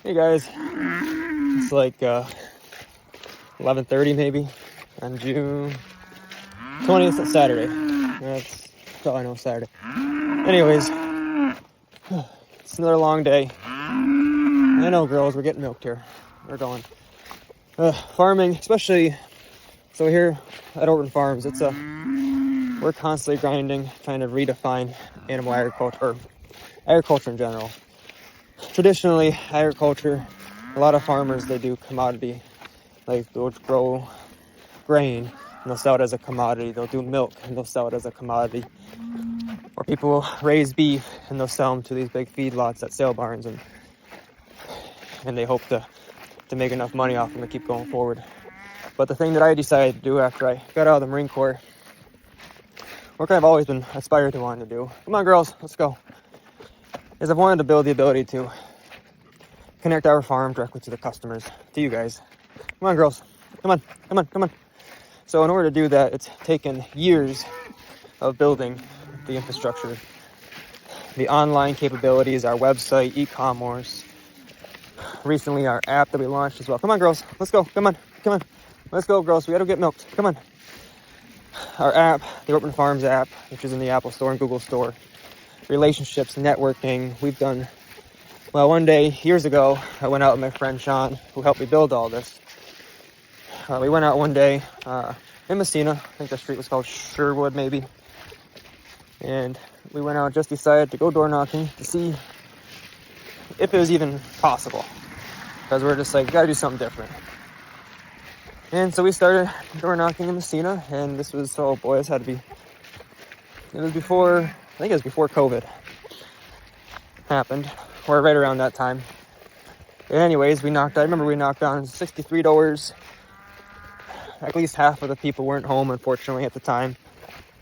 Hey guys, it's like 11:30 maybe on June 20th. It's Saturday. That's all I know, Saturday. Anyways, it's another long day. I know, girls, we're getting milked here. We're going. Farming, especially, so here at Orton Farms, we're constantly grinding, trying to redefine animal agriculture, or agriculture in general. Traditionally, agriculture, a lot of farmers, they do commodity, like they'll grow grain and they'll sell it as a commodity. They'll do milk and they'll sell it as a commodity. Or people will raise beef and they'll sell them to these big feedlots at sale barns, and they hope to make enough money off them to keep going forward. But the thing that I decided to do after I got out of the Marine Corps, what I've always been aspired to wanting to do, come on girls, let's go, is I've wanted to build the ability to connect our farm directly to the customers, to you guys. Come on girls, come on. So in order to do that, it's taken years of building the infrastructure, the online capabilities, our website, e-commerce, recently our app that we launched as well. Come on girls, let's go, come on. Let's go girls, we gotta get milked, come on. Our app, the Orton Farms app, which is in the Apple Store and Google Store. Relationships, networking, we've done, well, one day, years ago, I went out with my friend Sean, who helped me build all this. We went out one day in Massena, I think the street was called Sherwood maybe, and we went out, just decided to go door knocking to see if it was even possible, because we're just like, gotta do something different. And so we started door knocking in Massena, and this was, oh boy, this had to be, it was before, I think it was before COVID happened, or right around that time. And anyways, I remember we knocked on 63 doors. At least half of the people weren't home, unfortunately, at the time.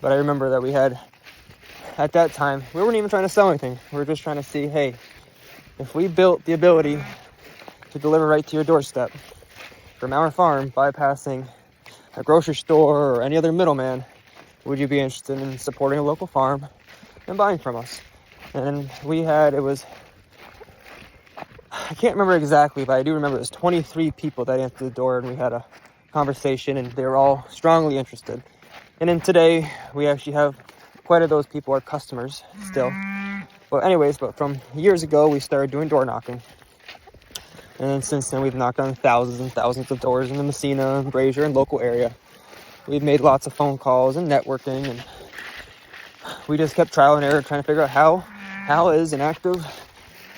But I remember that we had, at that time, we weren't even trying to sell anything. We were just trying to see, hey, if we built the ability to deliver right to your doorstep from our farm, bypassing a grocery store or any other middleman, would you be interested in supporting a local farm and buying from us? And I can't remember exactly, but I do remember it was 23 people that answered the door, and we had a conversation, and they were all strongly interested. And then today, we actually have quite a those people are customers still. But anyways, from years ago, we started doing door knocking. And then since then, we've knocked on thousands and thousands of doors in the Massena, Brazier, and local area. We've made lots of phone calls and networking, and we just kept trial and error trying to figure out how is an active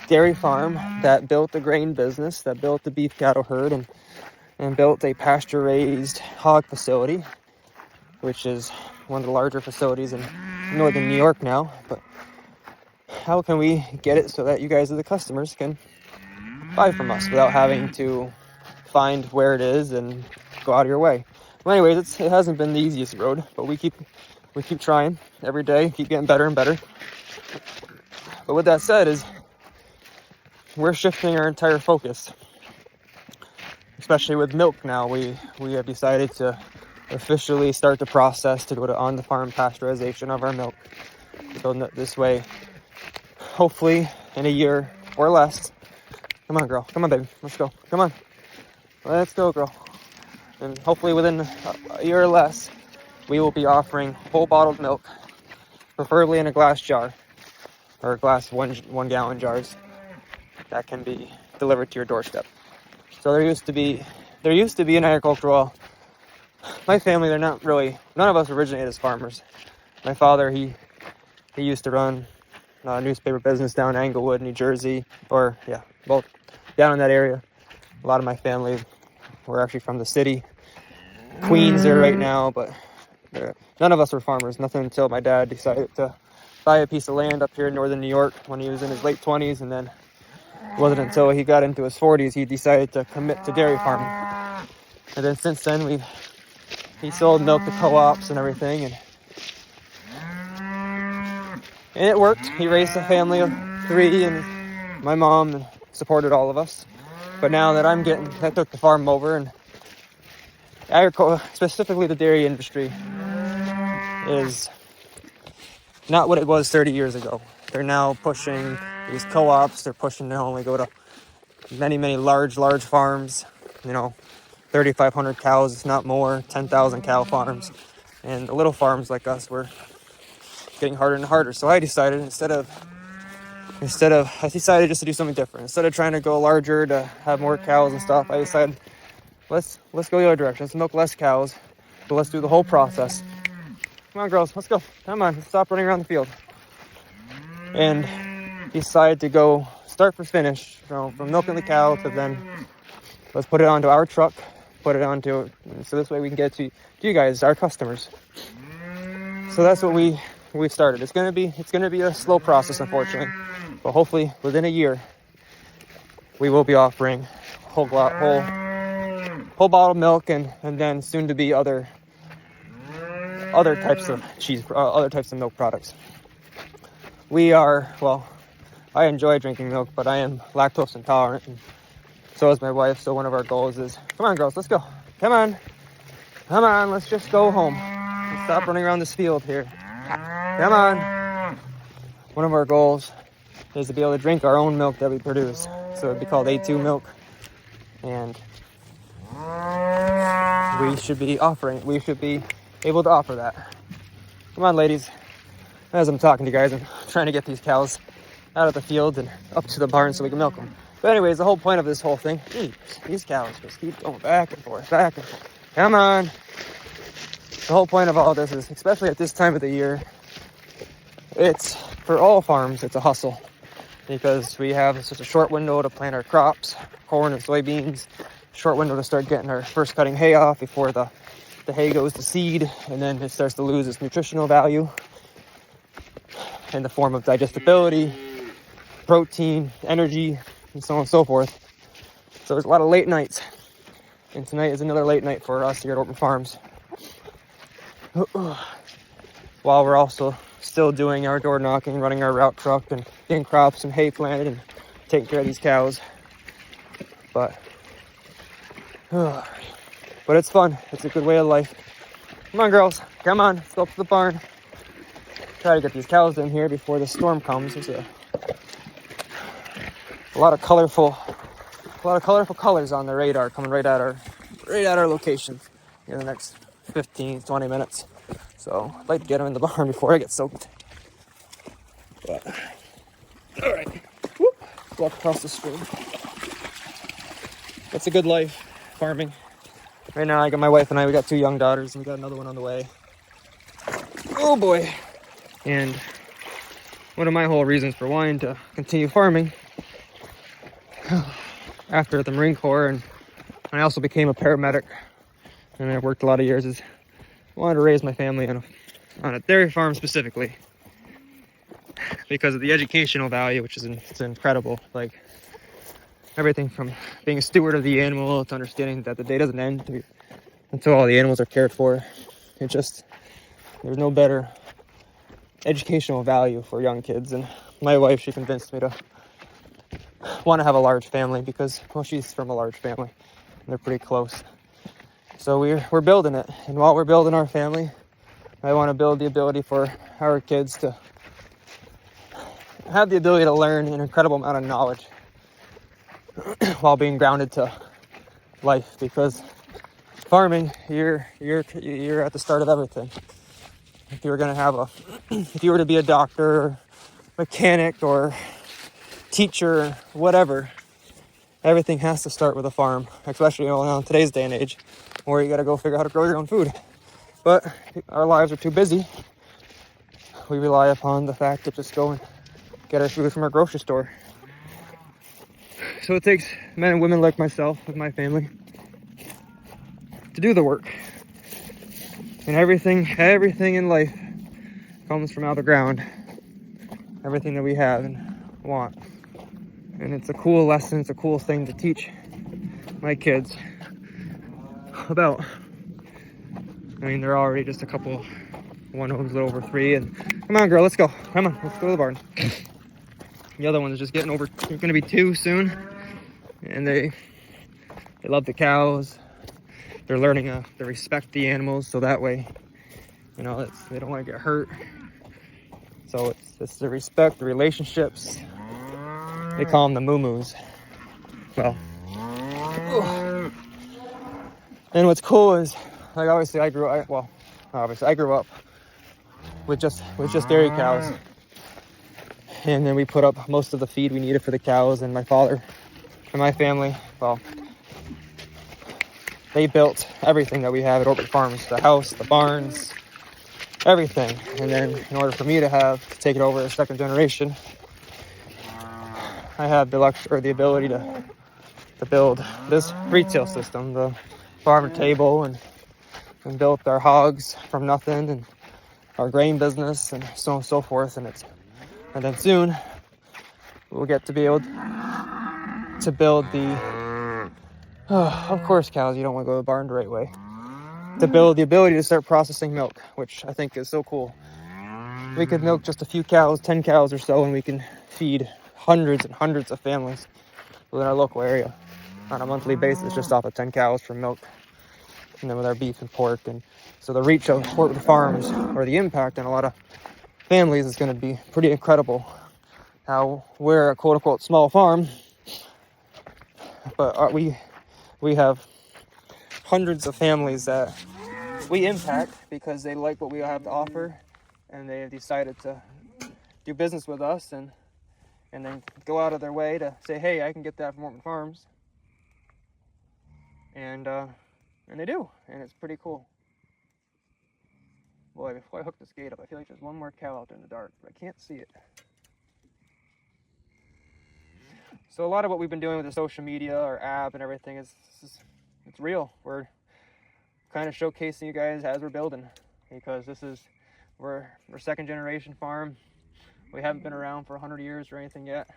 dairy farm that built a grain business, that built a beef cattle herd, and built a pasture-raised hog facility, which is one of the larger facilities in northern New York now. But how can we get it so that you guys, as the customers, can buy from us without having to find where it is and go out of your way? Well, anyways, it hasn't been the easiest road, but we keep trying every day, keep getting better and better. But with that said, is we're shifting our entire focus, especially with milk now. We have decided to officially start the process to go to on-the-farm pasteurization of our milk. So this way, hopefully in a year or less, come on girl, come on baby, let's go, come on, let's go girl. And hopefully within a year or less, we will be offering whole bottled milk, preferably in a glass jar, or glass one gallon jars, that can be delivered to your doorstep. So there used to be an agricultural, my family, they're not really, none of us originated as farmers. My father, he used to run a newspaper business down in Englewood, New Jersey, down in that area. A lot of my family were actually from the city, Queens there right now, but none of us were farmers. Nothing until my dad decided to buy a piece of land up here in northern New York when he was in his late 20s, and then it wasn't until he got into his 40s he decided to commit to dairy farming. And then since then he sold milk to co-ops and everything, and it worked. He raised a family of 3, and my mom supported all of us. But now that I took the farm over, and agriculture, specifically the dairy industry, is not what it was 30 years ago. They're now pushing these co-ops. They're pushing to only go to many, many large farms, 3,500 cows, if not more, 10,000 cow farms. And the little farms like us were getting harder and harder. So I decided I decided just to do something different. Instead of trying to go larger to have more cows and stuff, I decided let's go the other direction. Let's milk less cows, but let's do the whole process. Come on, girls, let's go. Come on, let's stop running around the field. And decided to go start for finish, from milking the cow to then let's put it onto our truck, so this way we can get to you guys, our customers. So that's what we've started. It's gonna be a slow process, unfortunately, but hopefully within a year we will be offering whole bottle of milk and then soon to be other types of other types of milk products. I enjoy drinking milk, but I am lactose intolerant, and so is my wife. So one of our goals is, come on, girls, let's go. Come on, let's just go home. Let's stop running around this field here. Come on. One of our goals is to be able to drink our own milk that we produce. So it'd be called A2 milk, and we should be able to offer that. Come on, ladies. As I'm talking to you guys, I'm trying to get these cows out of the field and up to the barn so we can milk them. But anyways, the whole point of this whole thing, these cows just keep going back and forth. Come on. The whole point of all this is, especially at this time of the year, it's, for all farms, it's a hustle. Because we have such a short window to plant our crops, corn and soybeans, short window to start getting our first cutting hay off before the hay goes to seed, and then it starts to lose its nutritional value in the form of digestibility, protein, energy, and so on and so forth. So there's a lot of late nights, and tonight is another late night for us here at Open Farms, while we're also still doing our door knocking, running our route truck, and getting crops and hay planted and taking care of these cows. But it's fun. It's a good way of life. Come on, girls, come on, let's go up to the barn. Try to get these cows in here before the storm comes. There's a lot of colorful colors on the radar coming right at our location in the next 15-20 minutes. So I'd like to get them in the barn before I get soaked. But all right, walk across the stream. It's a good life, farming. Right now, my wife and I, we got 2 young daughters, and we got another one on the way. Oh boy! And one of my whole reasons for wanting to continue farming after the Marine Corps, and I also became a paramedic, and I worked a lot of years, is I wanted to raise my family on a dairy farm specifically because of the educational value, which is it's incredible. Like, everything from being a steward of the animal to understanding that the day doesn't end until all the animals are cared for. There's no better educational value for young kids. And my wife, she convinced me to want to have a large family because, well, she's from a large family and they're pretty close. So we're building it. And while we're building our family, I want to build the ability for our kids to have the ability to learn an incredible amount of knowledge while being grounded to life, because farming, you're at the start of everything. If you were to be a doctor, mechanic, or teacher, whatever, everything has to start with a farm, especially in today's day and age, where you got to go figure out how to grow your own food. But our lives are too busy. We rely upon the fact to just go and get our food from our grocery store. So it takes men and women like myself, with my family, to do the work. And everything in life comes from out of the ground. Everything that we have and want. And it's a cool lesson, it's a cool thing to teach my kids about. I mean, they're already just a couple, one of them's a little over 3, and come on, girl, let's go. Come on, let's go to the barn. The other one is just getting over, they're gonna be 2 soon. And they love the cows. They're learning to respect the animals, so that way, they don't want to get hurt. So it's the respect, the relationships. They call them the moo-moos. well, and what's cool is, like, obviously I grew up with just dairy cows, and then we put up most of the feed we needed for the cows, and my father and my family, well, they built everything that we have at Orbit Farms, the house, the barns, everything. And then in order for me to take it over as second generation, I had the luxury or the ability to build this retail system, the farm to table, and built our hogs from nothing, and our grain business, and so on and so forth. And then soon we'll get to be able to build of course, cows, you don't want to go to the barn the right way. To build the ability to start processing milk, which I think is so cool. We could milk just a few cows, 10 cows or so, and we can feed hundreds and hundreds of families within our local area on a monthly basis, just off of 10 cows for milk. And then with our beef and pork. And so the reach of Orbit Farms, or the impact on a lot of families, is going to be pretty incredible. Now, we're a quote-unquote small farm, but we have hundreds of families that we impact because they like what we have to offer, and they have decided to do business with us, and then go out of their way to say, hey, I can get that from Orbit Farms. And they do, and it's pretty cool. Boy, before I hook this gate up, I feel like there's one more cow out there in the dark, but I can't see it. So a lot of what we've been doing with the social media, our app and everything it's real. We're kind of showcasing you guys as we're building, because we're second generation farm. We haven't been around for 100 years or anything yet.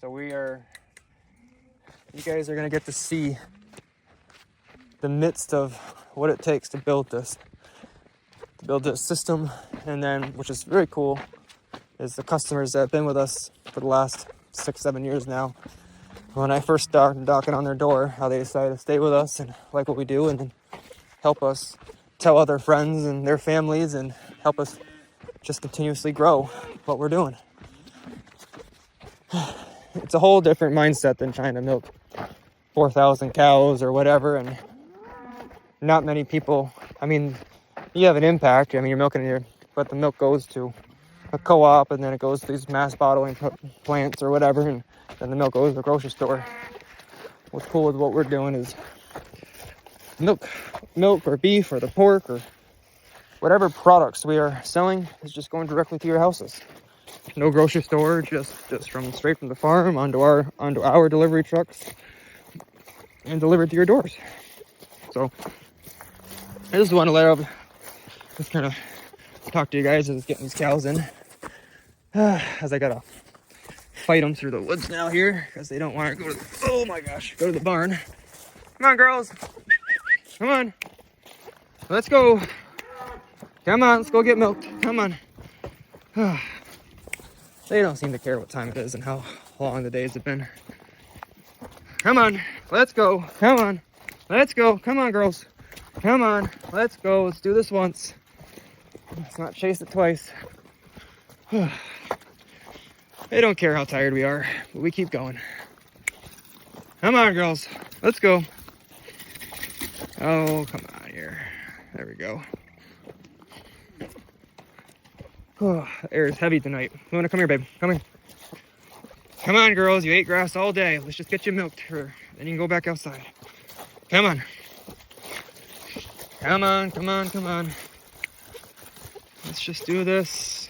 So you guys are going to get to see the midst of what it takes to build this system. And then, which is very cool, is the customers that have been with us for the last 6-7 years now. When I first started knocking on their door, how they decided to stay with us and like what we do, and then help us tell other friends and their families, and help us just continuously grow what we're doing. It's a whole different mindset than trying to milk 4,000 cows or whatever, and not many people, I mean, you have an impact. I mean, you're milking but the milk goes to a co-op, and then it goes to these mass bottling plants or whatever, and then the milk goes to the grocery store. What's cool with what we're doing is milk or beef or the pork or whatever products we are selling is just going directly to your houses. No grocery store, just straight from the farm onto our delivery trucks and delivered to your doors. So I just want to just kind of talk to you guys as getting these cows in, as I gotta fight them through the woods now here because they don't want to go to the barn. Come on, girls. Come on. Let's go. Come on, let's go get milk. Come on. They don't seem to care what time it is and how long the days have been. Come on, let's go. Come on, let's go. Come on, girls. Come on, let's go. Let's do this once. Let's not chase it twice. They don't care how tired we are, but we keep going. Come on, girls. Let's go. Oh, come on here. There we go. Oh, the air is heavy tonight. Luna, come here, babe. Come here. Come on, girls. You ate grass all day. Let's just get you milked here. Then you can go back outside. Come on. Come on, come on, come on. Let's just do this.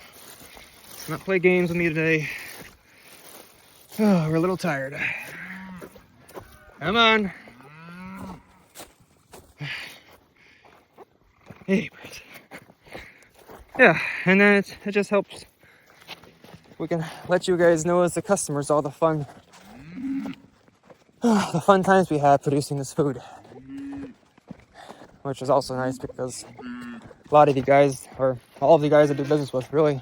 Let's not play games with me today. Oh, we're a little tired. Come on. Hey, birds. Yeah, and then it just helps. We can let you guys know as the customers all the fun times we had producing this food. Which is also nice because a lot of you guys, or all of you guys that do business with, really,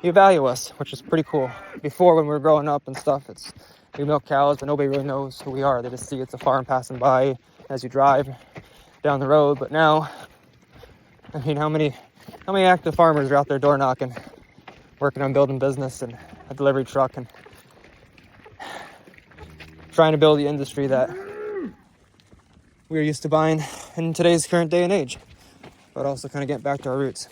you value us, which is pretty cool. Before, when we were growing up and stuff, we milk cows, but nobody really knows who we are. They just see it's a farm passing by as you drive down the road. But now, I mean, how many active farmers are out there door knocking, working on building business and a delivery truck, and trying to build the industry that we're used to buying in today's current day and age, but also kind of get back to our roots.